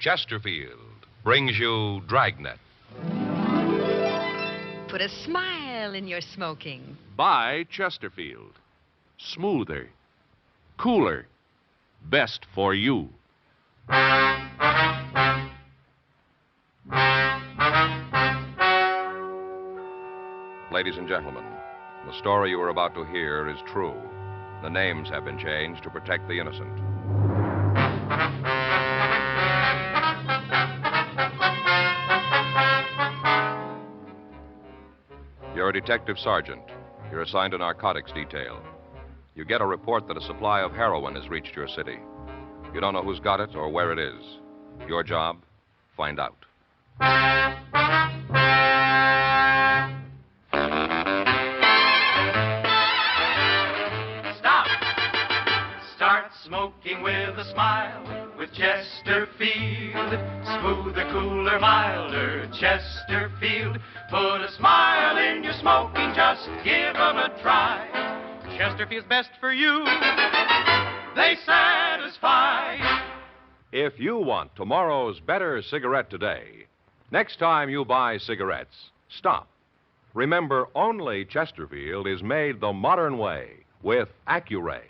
Chesterfield brings you Dragnet. Put a smile in your smoking. Buy Chesterfield. Smoother, cooler, best for you. Ladies and gentlemen, the story you are about to hear is true. The names have been changed to protect the innocent. You're a detective sergeant. You're assigned a narcotics detail. You get a report that a supply of heroin has reached your city. You don't know who's got it or where it is. Your job, find out. Stop! Start smoking with a smile with Chesterfield. Smoother, cooler, milder Chesterfield. Put a smile in your smoking, just give 'em a try. Chesterfield's best for you. They satisfy. If you want tomorrow's better cigarette today, next time you buy cigarettes, stop. Remember, only Chesterfield is made the modern way with Accuray.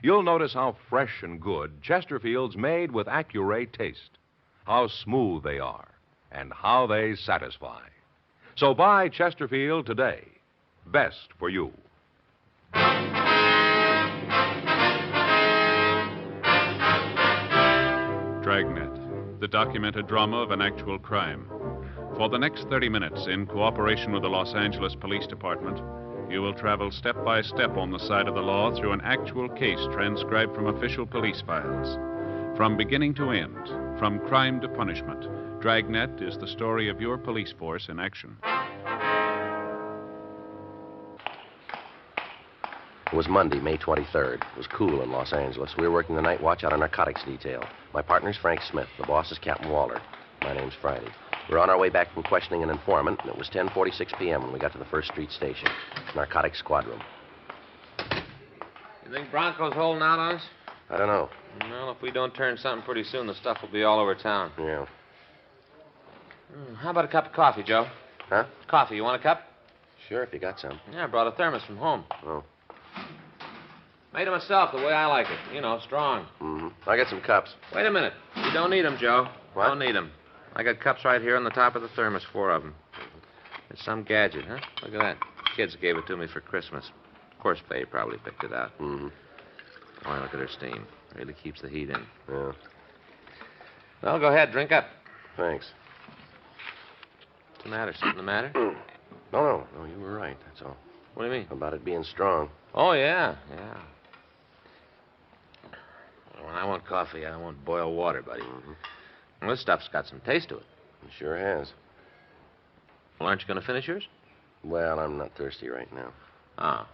You'll notice how fresh and good Chesterfield's made with Accuray taste, how smooth they are, and how they satisfy. So buy Chesterfield today. Best for you. Dragnet, the documented drama of an actual crime. For the next 30 minutes, in cooperation with the Los Angeles Police Department, you will travel step by step on the side of the law through an actual case transcribed from official police files. From beginning to end, from crime to punishment, Dragnet is the story of your police force in action. It was Monday, May 23rd. It was cool in Los Angeles. We were working the night watch out on narcotics detail. My partner's Frank Smith. The boss is Captain Walter. My name's Friday. We were on our way back from questioning an informant, and it was 10:46 p.m. when we got to the First Street Station. Narcotics Squad Room. You think Bronco's holding out on us? I don't know. Well, if we don't turn something pretty soon, the stuff will be all over town. Yeah. How about a cup of coffee, Joe? Huh? Coffee. You want a cup? Sure, if you got some. Yeah, I brought a thermos from home. Oh. Made it myself the way I like it. You know, strong. Mm-hmm. I got some cups. Wait a minute. You don't need them, Joe. What? Don't need them. I got cups right here on the top of the thermos, 4 of them. It's some gadget, huh? Look at that. Kids gave it to me for Christmas. Of course, Faye probably picked it out. Mm-hmm. Oh, look at her steam. Really keeps the heat in. Yeah. Well, go ahead. Drink up. Thanks. What's the matter? Something the matter? No, you were right, that's all. What do you mean? About it being strong. Oh, yeah. When I want coffee, I want boiled water, buddy. Mm-hmm. Well, this stuff's got some taste to it. It sure has. Well, aren't you going to finish yours? Well, I'm not thirsty right now. Oh.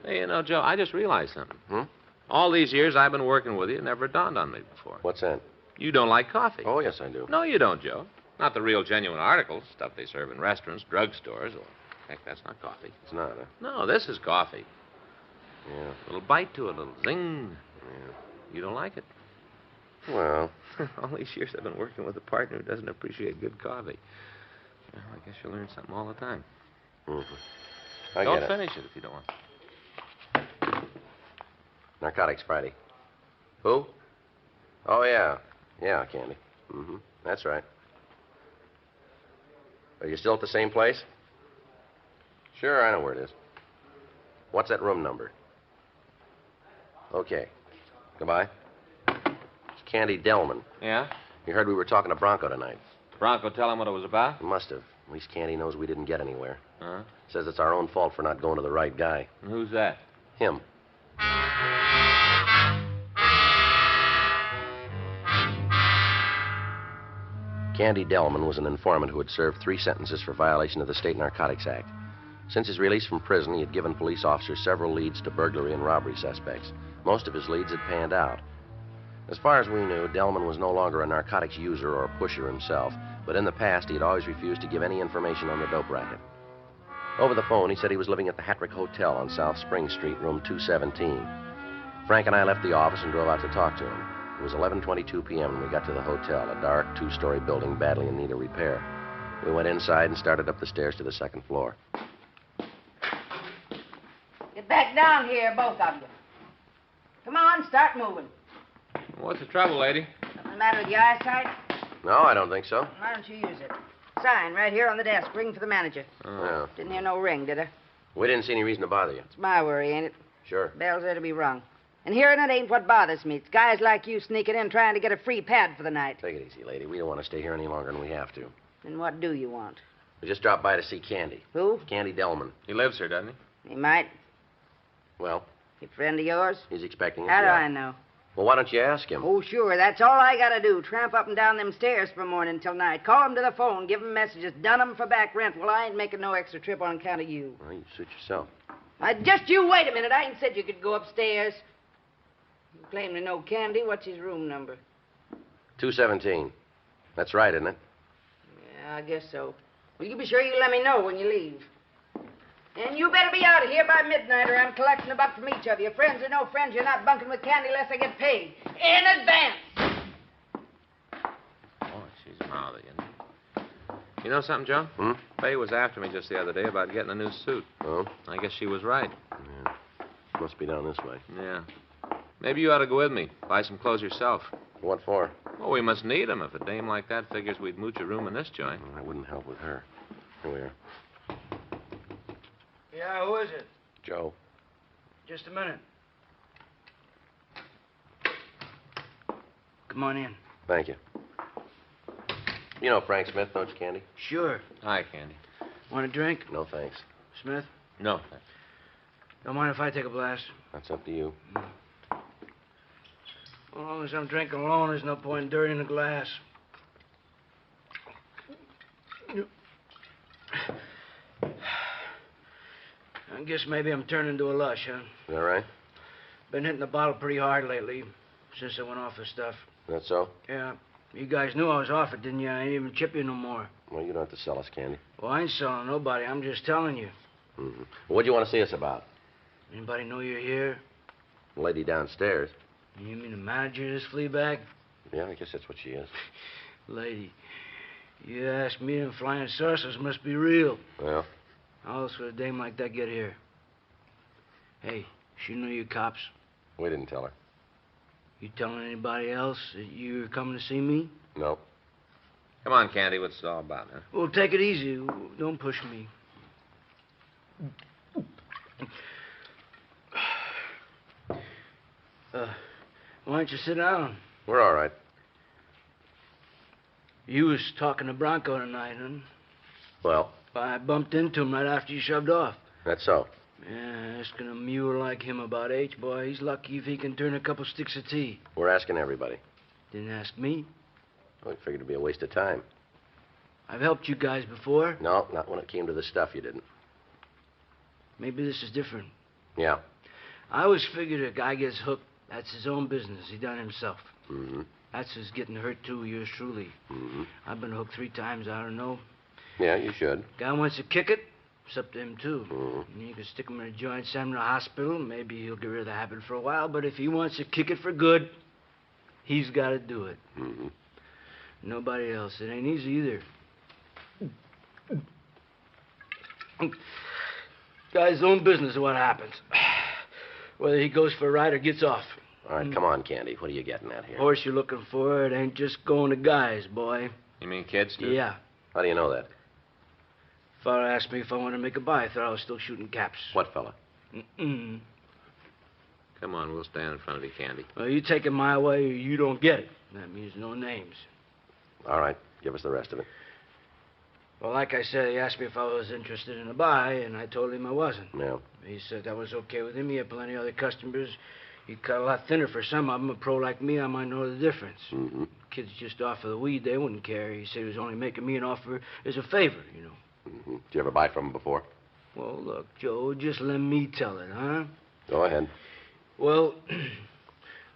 Hey, you know, Joe, I just realized something. Hmm? All these years I've been working with you, it never dawned on me before. What's that? You don't like coffee. Oh, yes, I do. No, you don't, Joe. Not the real genuine articles, stuff they serve in restaurants, drugstores, or... Heck, that's not coffee. It's not, huh? No, this is coffee. Yeah. A little bite to it, a little zing. Yeah. You don't like it? Well... All these years I've been working with a partner who doesn't appreciate good coffee. Well, I guess you learn something all the time. Mm-hmm. Don't finish it if you don't want. Narcotics Friday. Who? Oh, yeah. Yeah, Candy. Mm-hmm. That's right. Are you still at the same place? Sure, I know where it is. What's that room number? Okay. Goodbye. It's Candy Delman. Yeah? You heard we were talking to Bronco tonight. Bronco tell him what it was about? He must have. At least Candy knows we didn't get anywhere. Huh? Says it's our own fault for not going to the right guy. And who's that? Him. Candy Delman was an informant who had served 3 sentences for violation of the State Narcotics Act. Since his release from prison, he had given police officers several leads to burglary and robbery suspects. Most of his leads had panned out. As far as we knew, Delman was no longer a narcotics user or pusher himself, but in the past he had always refused to give any information on the dope racket. Over the phone, he said he was living at the Hattrick Hotel on South Spring Street, room 217. Frank and I left the office and drove out to talk to him. It was 11:22 p.m. when we got to the hotel, a dark, two-story building badly in need of repair. We went inside and started up the stairs to the second floor. Get back down here, both of you. Come on, start moving. What's the trouble, lady? Something the matter with your eyesight? No, I don't think so. Why don't you use it? Sign right here on the desk. Ring for the manager. No. Didn't hear no ring, did I? We didn't see any reason to bother you. It's my worry, ain't it? Sure. Bells are to be rung. And hearing it ain't what bothers me. It's guys like you sneaking in trying to get a free pad for the night. Take it easy, lady. We don't want to stay here any longer than we have to. Then what do you want? We just dropped by to see Candy. Who? Candy Delman. He lives here, doesn't he? He might. Well, A friend of yours? he's expecting us. How do yeah. I know? Well, why don't you ask him? Oh, sure. That's all I gotta do. Tramp up and down them stairs from morning till night. Call him to the phone. Give him messages. Done 'em for back rent. Well, I ain't making no extra trip on account of you. Well, you suit yourself. Just you wait a minute. I ain't said you could go upstairs. You claim to know Candy. What's his room number? 217. That's right, isn't it? Yeah, I guess so. Well, you be sure you let me know when you leave. And you better be out of here by midnight, or I'm collecting a buck from each of you. Friends or no friends, you're not bunking with Candy unless I get paid. In advance. Oh, she's mouthy, isn't she? You know something, Joe? Hmm? Faye was after me just the other day about getting a new suit. Oh? I guess she was right. Yeah. Must be down this way. Yeah. Maybe you ought to go with me. Buy some clothes yourself. What for? Well, we must need 'em. If a dame like that figures we'd mooch a room in this joint. Well, I wouldn't help with her. Here we are. Yeah, who is it? Joe. Just a minute. Come on in. Thank you. You know Frank Smith, don't you, Candy? Sure. Hi, Candy. Want a drink? No, thanks. Smith? No. Don't mind if I take a blast? That's up to you. As long as I'm drinking alone, there's no point in dirtying the glass. I guess maybe I'm turning into a lush, huh? Is that right? Been hitting the bottle pretty hard lately, since I went off the stuff. That so? Yeah. You guys knew I was off it, didn't you? I ain't even chip you no more. Well, you don't have to sell us, Candy. Well, I ain't selling nobody. I'm just telling you. Mm-hmm. What do you want to see us about? Anybody know you're here? The lady downstairs. You mean the manager of this flea bag? Yeah, I guess that's what she is. Lady, you ask me, them flying saucers must be real. Well, How else would a dame like that get here? Hey, she know you cops. we didn't tell her. You telling anybody else that you're coming to see me? No. Come on, Candy. What's it all about, huh? Well, take it easy. Don't push me. Why don't you sit down? We're all right. You was talking to Bronco tonight, huh? Well, I bumped into him right after you shoved off. that's so. Yeah, asking a mule like him about H, boy, he's lucky if he can turn a couple sticks of tea. We're asking everybody. Didn't ask me. We figured it'd be a waste of time. I've helped you guys before. No, not when it came to the stuff, you didn't. Maybe this is different. Yeah. I always figured a guy gets hooked, that's his own business. He done it himself. Mm-hmm. That's his getting hurt, too, yours truly. Mm-hmm. I've been hooked 3 times, I don't know. Yeah, you should. Guy wants to kick it, it's up to him, too. Mm-hmm. And you can stick him in a joint, send him to the hospital. Maybe he'll get rid of the habit for a while, but if he wants to kick it for good, he's got to do it. Mm-hmm. Nobody else. It ain't easy either. Guy's own business is what happens. Whether he goes for a ride or gets off. All right, come on, Candy. What are you getting at here? Horse you're looking for, it ain't just going to guys, boy. You mean kids, too? Yeah. How do you know that? Fella asked me if I wanted to make a buy. I thought I was still shooting caps. What fella? Mm-mm. Come on, we'll stand in front of you, Candy. Well, you take it my way or you don't get it. That means no names. All right, give us the rest of it. Well, like I said, he asked me if I was interested in a buy, and I told him I wasn't. Yeah. He said that was okay with him. He had plenty of other customers. He cut a lot thinner for some of them. A pro like me, I might know the difference. Mm-hmm. Kids just offer the weed, they wouldn't care. He said he was only making me an offer as a favor, you know. Mm-hmm. Did you ever buy from him before? Well, look, Joe, just let me tell it, huh? Go ahead. Well,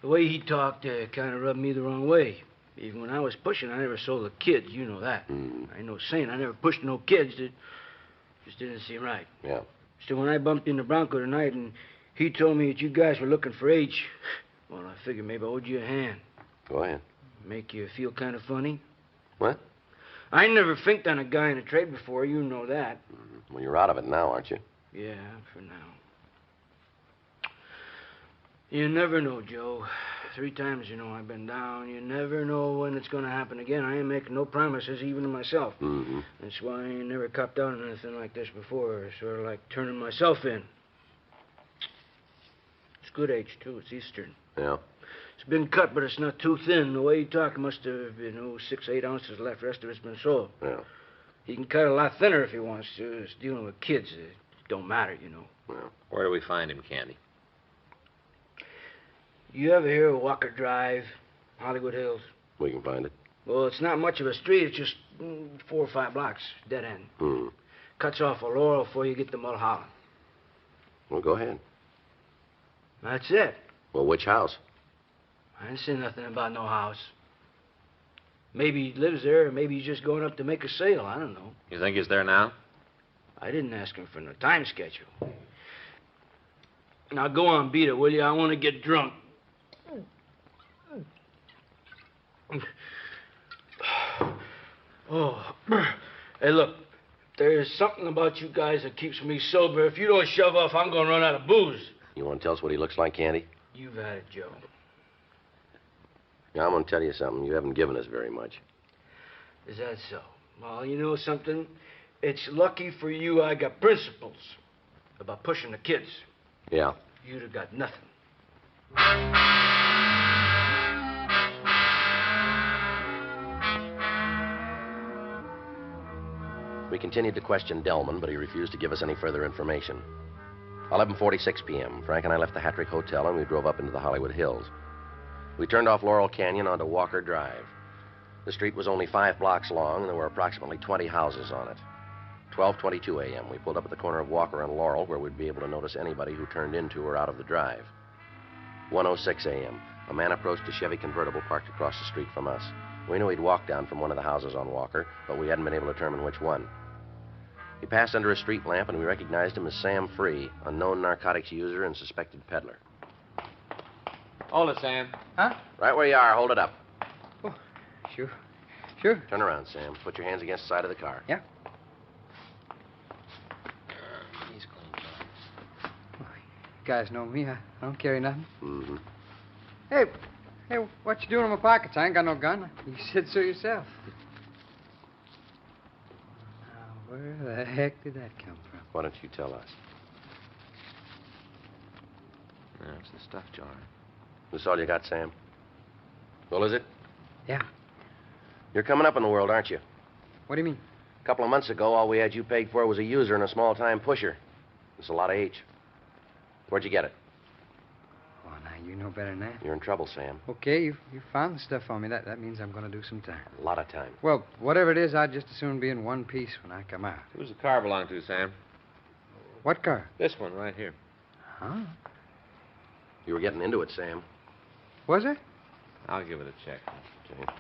the way he talked kind of rubbed me the wrong way. Even when I was pushing, I never sold the kids. You know that. Mm. I ain't no saint. I never pushed no kids. It just didn't seem right. Yeah. So when I bumped into Bronco tonight and he told me that you guys were looking for H, well, I figured maybe I owed you a hand. Go ahead. Make you feel kind of funny? What? I never finked on a guy in a trade before. You know that. Well, you're out of it now, aren't you? Yeah, for now. You never know, Joe. 3 times, I've been down. You never know when it's going to happen again. I ain't making no promises, even to myself. Mm-hmm. That's why I ain't never copped out on anything like this before. Sort of like turning myself in. It's good age, too. It's Eastern. Yeah. It's been cut, but it's not too thin. The way he talked must have, 6, 8 ounces left. The rest of it's been sold. Yeah. He can cut a lot thinner if he wants to. It's dealing with kids. It don't matter, Yeah. Where do we find him, Candy? You ever hear of Walker Drive, Hollywood Hills? We can find it. Well, it's not much of a street. It's just 4 or 5 blocks, dead end. Hmm. Cuts off a Laurel before you get to Mulholland. Well, go ahead. That's it. Well, which house? I didn't say nothing about no house. Maybe he lives there, or maybe he's just going up to make a sale. I don't know. You think he's there now? I didn't ask him for no time schedule. Now, go on, beat it, will you? I want to get drunk. Oh, hey, look. There's something about you guys that keeps me sober. If you don't shove off, I'm going to run out of booze. You want to tell us what he looks like, Candy? You've had it, Joe. Yeah, I'm going to tell you something. You haven't given us very much. Is that so? Well, you know something? It's lucky for you I got principles about pushing the kids. Yeah. You'd have got nothing. We continued to question Delman, but he refused to give us any further information. 11:46 p.m., Frank and I left the Hattrick Hotel, and we drove up into the Hollywood Hills. We turned off Laurel Canyon onto Walker Drive. The street was only 5 blocks long, and there were approximately 20 houses on it. 12:22 a.m., we pulled up at the corner of Walker and Laurel, where we'd be able to notice anybody who turned into or out of the drive. 1:06 a.m., a man approached a Chevy convertible parked across the street from us. We knew he'd walked down from one of the houses on Walker, but we hadn't been able to determine which one. He passed under a street lamp, and we recognized him as Sam Free, a known narcotics user and suspected peddler. Hold it, Sam. Huh? Right where you are. Hold it up. Oh, sure. Sure. Turn around, Sam. Put your hands against the side of the car. Yeah. He's clean. You guys know me. I don't carry nothing. Mm-hmm. Hey, what you doing in my pockets? I ain't got no gun. You said so yourself. Now, where the heck did that come from? Why don't you tell us? That's the stuff jar. This all you got, Sam? Well, is it? Yeah. You're coming up in the world, aren't you? What do you mean? A couple of months ago, all we had you pegged for was a user and a small-time pusher. It's a lot of H. Where'd you get it? Oh, now, you know better than that. You're in trouble, Sam. Okay, you found the stuff on me. That means I'm going to do some time. A lot of time. Well, whatever it is, I'd just as soon be in one piece when I come out. Who's the car belong to, Sam? What car? This one right here. Huh? You were getting into it, Sam. Was it? I'll give it a check. Okay.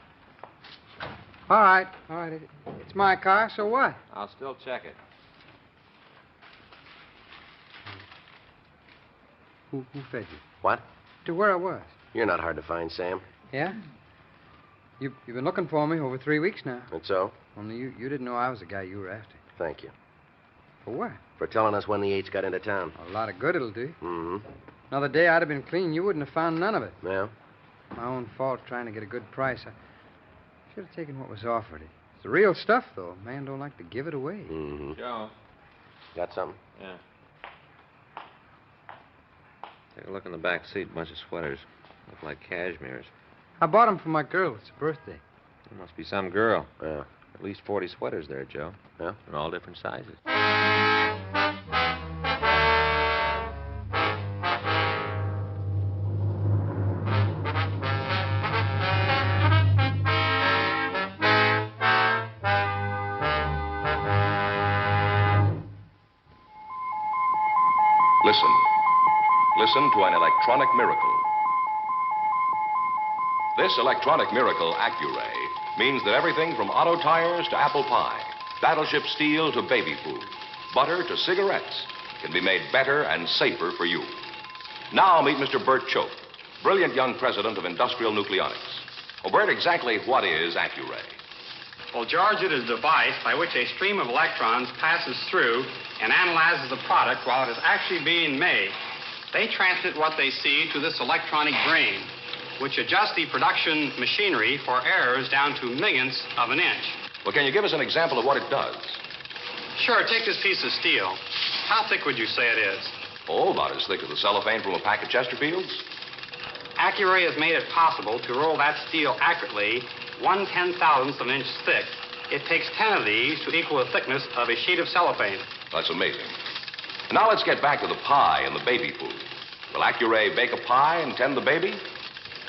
All right. It's my car, so what? I'll still check it. Who fed you? What? To where I was. You're not hard to find, Sam. Yeah? You've been looking for me over 3 weeks now. And so? Only you didn't know I was the guy you were after. Thank you. For what? For telling us when the H got into town. A lot of good it'll do. Mm-hmm. Another day I'd have been clean. You wouldn't have found none of it. Yeah? My own fault trying to get a good price. I should have taken what was offered. It's the real stuff, though. A man don't like to give it away. Mm-hmm. Joe. Got something? Yeah. Take a look in the back seat. Bunch of sweaters. Look like cashmeres. I bought them for my girl. It's her birthday. There must be some girl. Yeah. At least 40 sweaters there, Joe. Yeah? In all different sizes. Listen to an electronic miracle. This electronic miracle, Accuray, means that everything from auto tires to apple pie, battleship steel to baby food, butter to cigarettes can be made better and safer for you. Now meet Mr. Bert Choate, brilliant young president of Industrial Nucleonics. Well, Bert, exactly what is Accuray? Well, George, it is a device by which a stream of electrons passes through and analyzes the product while it is actually being made. They transmit what they see to this electronic brain, which adjusts the production machinery for errors down to millionths of an inch. Well, can you give us an example of what it does? Sure, take this piece of steel. How thick would you say it is? Oh, about as thick as the cellophane from a pack of Chesterfields. Accuray has made it possible to roll that steel accurately 1/10,000th of an inch thick. It takes 10 of these to equal the thickness of a sheet of cellophane. That's amazing. Now let's get back to the pie and the baby food. Will Accuray bake a pie and tend the baby?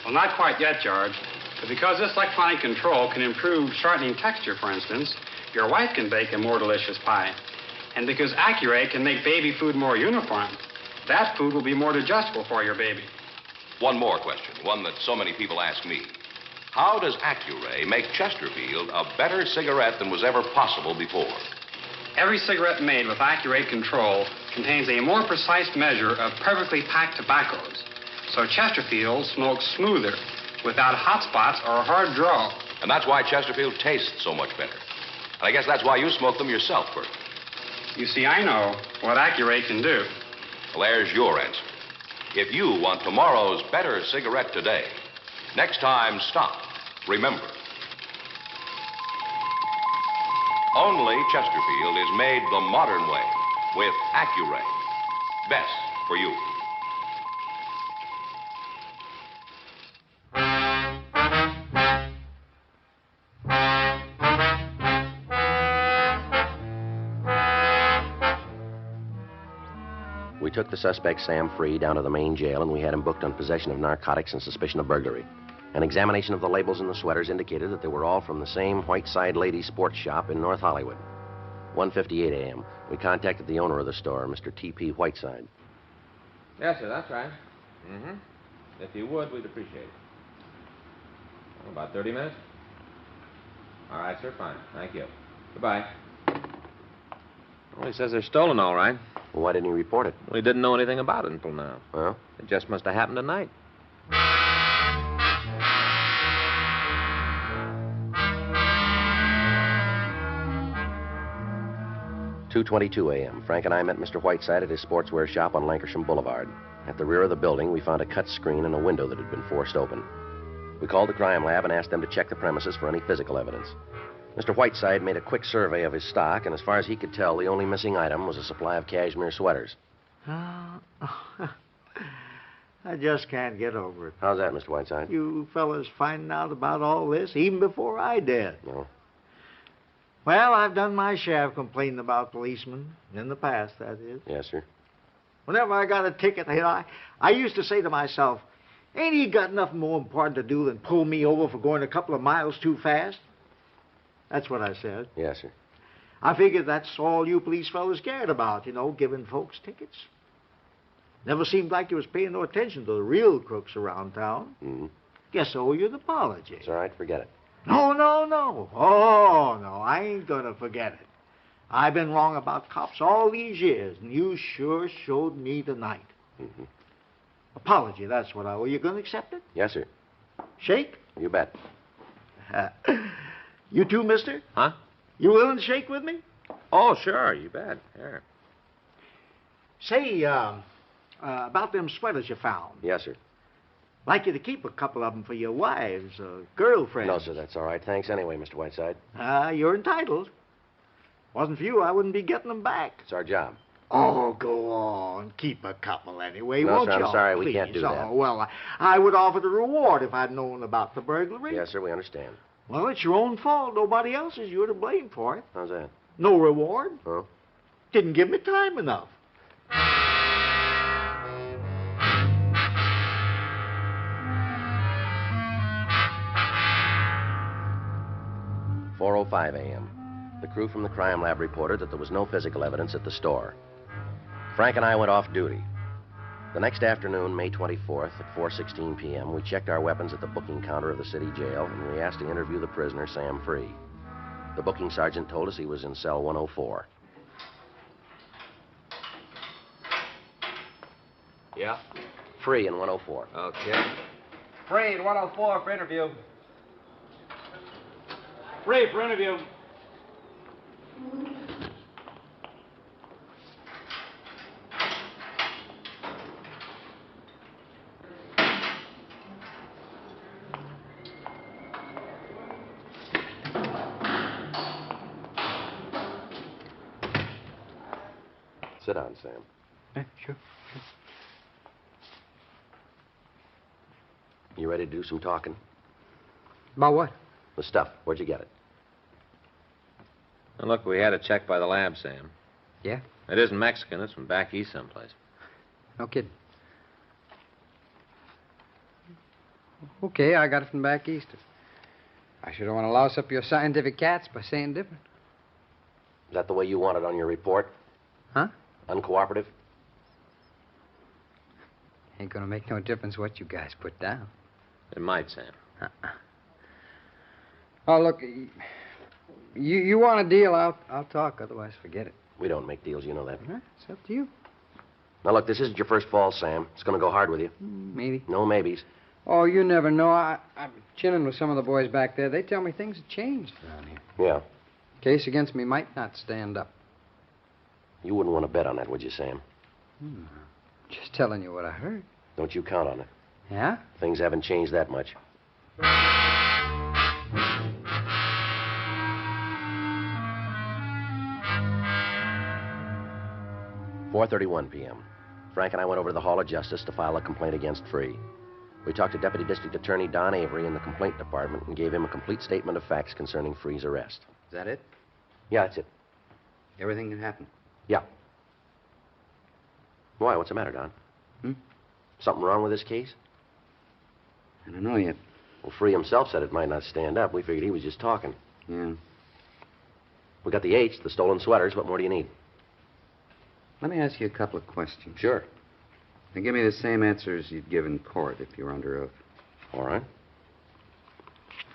Well, not quite yet, George. But because this electronic control can improve shortening texture, for instance, your wife can bake a more delicious pie. And because Accuray can make baby food more uniform, that food will be more digestible for your baby. One more question, one that so many people ask me. How does Accuray make Chesterfield a better cigarette than was ever possible before? Every cigarette made with Accuray control contains a more precise measure of perfectly packed tobaccos. So Chesterfield smokes smoother, without hot spots or a hard draw. And that's why Chesterfield tastes so much better. And I guess that's why you smoke them yourself, Bert. You see, I know what Accuray can do. Well, there's your answer. If you want tomorrow's better cigarette today, next time stop. Remember, only Chesterfield is made the modern way with Accuray. Best for you. We took the suspect, Sam Free, down to the main jail, and we had him booked on possession of narcotics and suspicion of burglary. An examination of the labels in the sweaters indicated that they were all from the same Whiteside Ladies Sports Shop in North Hollywood. 1:58 a.m. We contacted the owner of the store, Mr. T.P. Whiteside. Yes, sir, that's right. If you would, we'd appreciate it. About 30 minutes? All right, sir, fine. Thank you. Goodbye. Well, he says they're stolen, all right. Well, why didn't he report it? Well, he didn't know anything about it until now. Well? It just must have happened tonight. 2:22 a.m. Frank and I met Mr. Whiteside at his sportswear shop on Lankershim Boulevard. At the rear of the building, we found a cut screen and a window that had been forced open. We called the crime lab and asked them to check the premises for any physical evidence. Mr. Whiteside made a quick survey of his stock, and as far as he could tell, the only missing item was a supply of cashmere sweaters. I just can't get over it. How's that, Mr. Whiteside? You fellas finding out about all this even before I did. No. Well, I've done my share of complaining about policemen. In the past, that is. Yes, sir. Whenever I got a ticket, I used to say to myself, ain't he got nothing more important to do than pull me over for going a couple of miles too fast? That's what I said. Yes, sir. I figured that's all you police fellas cared about, giving folks tickets. Never seemed like you was paying no attention to the real crooks around town. Mm-hmm. Guess I owe you an apology. It's all right, forget it. No. Oh, no, I ain't gonna forget it. I've been wrong about cops all these years, and you sure showed me tonight. Mm-hmm. Apology, that's what I owe you. Gonna accept it? Yes, sir. Shake? You bet. You too, mister? Huh? You willing to shake with me? Oh, sure, you bet. Sure. Say, about them sweaters you found. Yes, sir. Like you to keep a couple of them for your wives or girlfriends. No, sir, that's all right. Thanks anyway, Mr. Whiteside. You're entitled. Wasn't for you, I wouldn't be getting them back. It's our job. Oh, go on. Keep a couple anyway, No, won't sir, you? I'm sorry, we Please. can't do that. Oh, well, I would offer the reward if I'd known about the burglary. Yes, sir, we understand. Well, it's your own fault. Nobody else's. You're to blame for it. How's that? No reward. Huh? Didn't give me time enough. 4:05 a.m. The crew from the crime lab reported that there was no physical evidence at the store. Frank and I went off duty. The next afternoon, May 24th, at 4:16 p.m., we checked our weapons at the booking counter of the city jail, and we asked to interview the prisoner, Sam Free. The booking sergeant told us he was in cell 104. Yeah? Free in 104. Okay. Free in 104 for interview. Free for interview. Sit down, Sam. Sure. You ready to do some talking? About what? The stuff. Where'd you get it? Now, look, we had it checked by the lab, Sam. Yeah? It isn't Mexican. It's from back east someplace. No kidding. Okay, I got it from back east. I sure don't want to louse up your scientific cats by saying different. Is that the way you want it on your report? Huh? Uncooperative? Ain't gonna make no difference what you guys put down. It might, Sam. Oh, look, you want a deal, I'll talk. Otherwise, forget it. We don't make deals, you know that. Huh? It's up to you. Now, look, this isn't your first fall, Sam. It's going to go hard with you. Maybe. No maybes. Oh, you never know. I'm chilling with some of the boys back there. They tell me things have changed around here. Yeah. Case against me might not stand up. You wouldn't want to bet on that, would you, Sam? Just telling you what I heard. Don't you count on it. Yeah? Things haven't changed that much. 4:31 p.m. Frank and I went over to the Hall of Justice to file a complaint against Free. We talked to Deputy District Attorney Don Avery in the complaint department and gave him a complete statement of facts concerning Free's arrest. Is that it? Yeah, that's it. Everything that happened? Yeah. Why? What's the matter, Don? Something wrong with this case? I don't know yet. Well, Free himself said it might not stand up. We figured he was just talking. Yeah. We got the H, the stolen sweaters. What more do you need? Let me ask you a couple of questions. Sure. Now, give me the same answers you'd give in court if you were under oath. All right.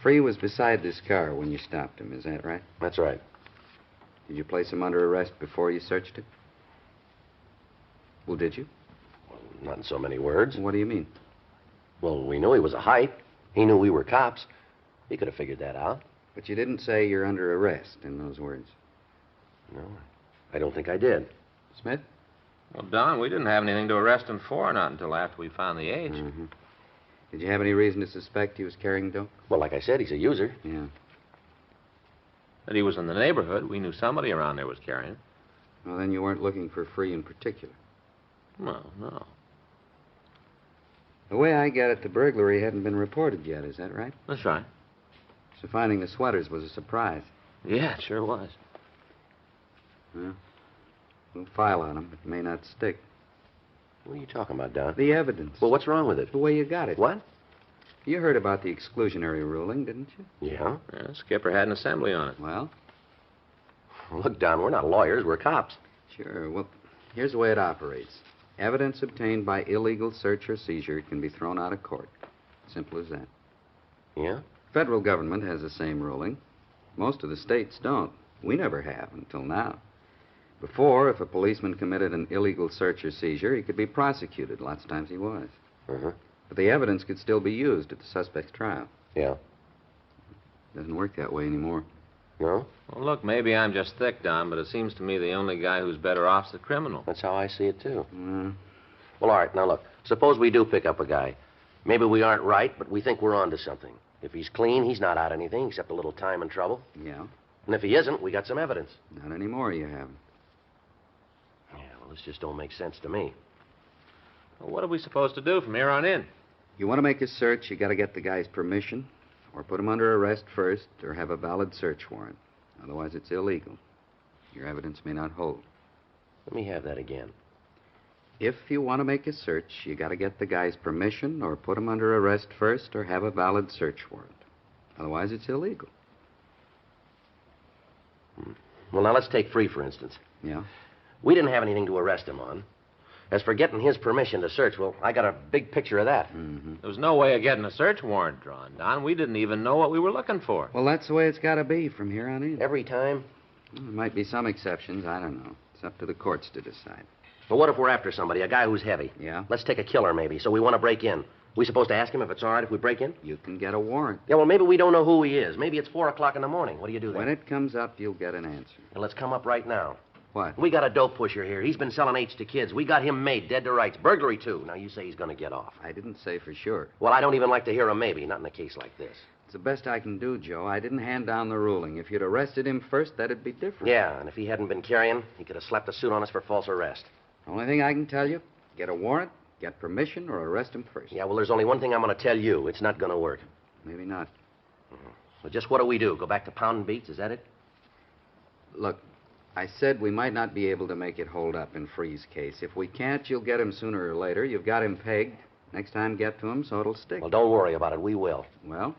Free was beside this car when you stopped him, is that right? That's right. Did you place him under arrest before you searched it? Well, did you? Well, not in so many words. What do you mean? Well, we knew he was a hype. He knew we were cops. He could have figured that out. But you didn't say you're under arrest in those words. No, I don't think I did. Smith? Well, Don, we didn't have anything to arrest him for, not until after we found the H. Mm-hmm. Did you have any reason to suspect he was carrying dope? Well, like I said, he's a user. Yeah. That he was in the neighborhood. We knew somebody around there was carrying it. Well, then you weren't looking for Free in particular. Well, no. The way I got it, the burglary hadn't been reported yet, is that right? That's right. So finding the sweaters was a surprise. Yeah, it sure was. Well, we'll file on them. It may not stick. What are you talking about, Don? The evidence. Well, what's wrong with it? The way you got it. What? You heard about the exclusionary ruling, didn't you? Yeah. Yeah, Skipper had an assembly on it. Well? Look, Don, we're not lawyers. We're cops. Sure. Well, here's the way it operates. Evidence obtained by illegal search or seizure can be thrown out of court. Simple as that. Yeah? Federal government has the same ruling. Most of the states don't. We never have until now. Before, if a policeman committed an illegal search or seizure, he could be prosecuted. Lots of times he was. Uh-huh. But the evidence could still be used at the suspect's trial. Yeah. Doesn't work that way anymore. No? Well, look, maybe I'm just thick, Don, but it seems to me the only guy who's better off's the criminal. That's how I see it, too. Mm. Well, all right, now look. Suppose we do pick up a guy. Maybe we aren't right, but we think we're onto something. If he's clean, he's not out anything except a little time and trouble. Yeah. And if he isn't, we got some evidence. Not anymore, you haven't. Yeah, well, this just don't make sense to me. Well, what are we supposed to do from here on in? You want to make a search, you got to get the guy's permission, or put him under arrest first, or have a valid search warrant. Otherwise, it's illegal. Your evidence may not hold. Let me have that again. If you want to make a search, you got to get the guy's permission, or put him under arrest first, or have a valid search warrant. Otherwise, it's illegal. Well, now let's take Free, for instance. Yeah? We didn't have anything to arrest him on. As for getting his permission to search, well, I got a big picture of that. Mm-hmm. There was no way of getting a search warrant drawn, Don. We didn't even know what we were looking for. Well, that's the way it's got to be from here on in. Every time? Well, there might be some exceptions. I don't know. It's up to the courts to decide. Well, what if we're after somebody, a guy who's heavy? Yeah? Let's take a killer, maybe, so we want to break in. We supposed to ask him if it's all right if we break in? You can get a warrant. Yeah, well, maybe we don't know who he is. Maybe it's 4 o'clock in the morning. What do you do then? When it comes up, you'll get an answer. Well, let's come up right now. What? We got a dope pusher here. He's been selling H to kids. We got him made, dead to rights. Burglary, too. Now, you say he's going to get off. I didn't say for sure. Well, I don't even like to hear a maybe, not in a case like this. It's the best I can do, Joe. I didn't hand down the ruling. If you'd arrested him first, that'd be different. Yeah, and if he hadn't been carrying, he could have slapped a suit on us for false arrest. Only thing I can tell you, get a warrant, get permission, or arrest him first. Yeah, well, there's only one thing I'm going to tell you. It's not going to work. Maybe not. So just what do? Go back to pounding beats? Is that it? Look, I said we might not be able to make it hold up in Free's case. If we can't, you'll get him sooner or later. You've got him pegged. Next time, get to him so it'll stick. Well, don't worry about it. We will. Well?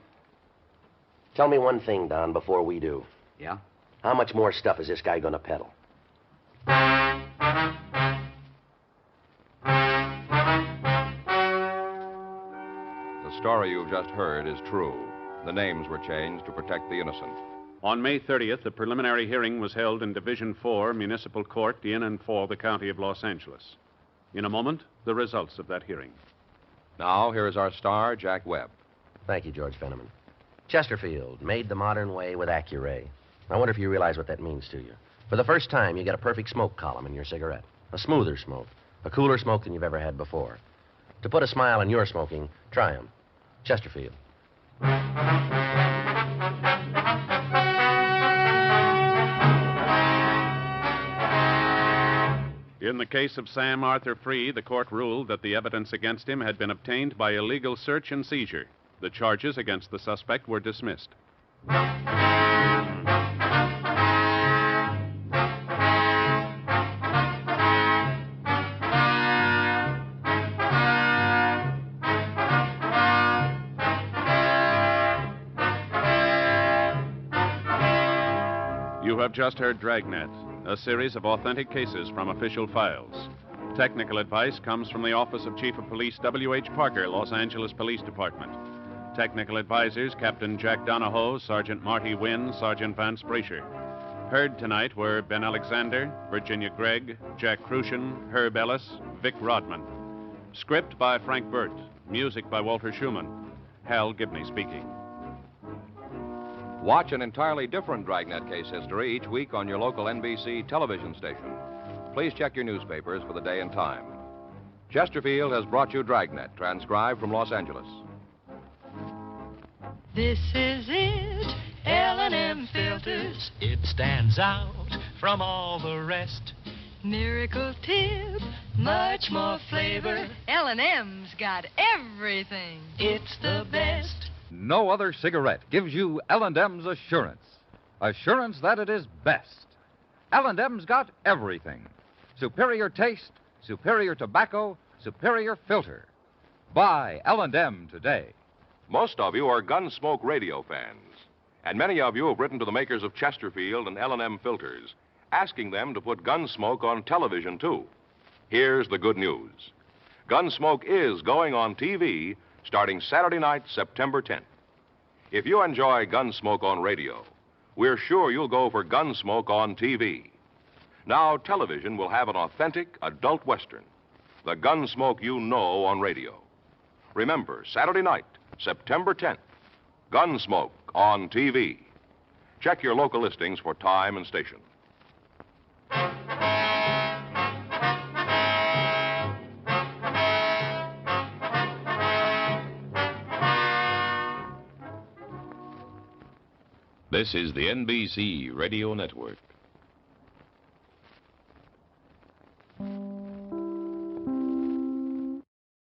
Tell me one thing, Don, before we do. Yeah? How much more stuff is this guy going to peddle? The story you've just heard is true. The names were changed to protect the innocent. On May 30th, the preliminary hearing was held in Division 4, Municipal Court, in and for the County of Los Angeles. In a moment, the results of that hearing. Now, here is our star, Jack Webb. Thank you, George Fenneman. Chesterfield, made the modern way with Accuray. I wonder if you realize what that means to you. For the first time, you get a perfect smoke column in your cigarette. A smoother smoke. A cooler smoke than you've ever had before. To put a smile on your smoking, try 'em. Chesterfield. In the case of Sam Arthur Free, the court ruled that the evidence against him had been obtained by illegal search and seizure. The charges against the suspect were dismissed. You have just heard Dragnet, a series of authentic cases from official files. Technical advice comes from the Office of Chief of Police W.H. Parker, Los Angeles Police Department. Technical advisors Captain Jack Donahoe, Sergeant Marty Wynn, Sergeant Vance Brasher. Heard tonight were Ben Alexander, Virginia Gregg, Jack Crucian, Herb Ellis, Vic Rodman. Script by Frank Burt. Music by Walter Schumann. Hal Gibney speaking. Watch an entirely different Dragnet case history each week on your local NBC television station. Please check your newspapers for the day and time. Chesterfield has brought you Dragnet, transcribed from Los Angeles. This is it, L&M filters. It stands out from all the rest. Miracle tip, much more flavor. L&M's got everything. It's the best. No other cigarette gives you L&M's assurance. Assurance that it is best. L&M's got everything. Superior taste, superior tobacco, superior filter. Buy L&M today. Most of you are Gunsmoke radio fans, and many of you have written to the makers of Chesterfield and L&M filters, asking them to put Gunsmoke on television, too. Here's the good news. Gunsmoke is going on TV starting Saturday night, September 10th. If you enjoy Gunsmoke on radio, we're sure you'll go for Gunsmoke on TV. Now, television will have an authentic adult Western, the Gunsmoke you know on radio. Remember, Saturday night, September 10th, Gunsmoke on TV. Check your local listings for time and station. This is the NBC Radio Network.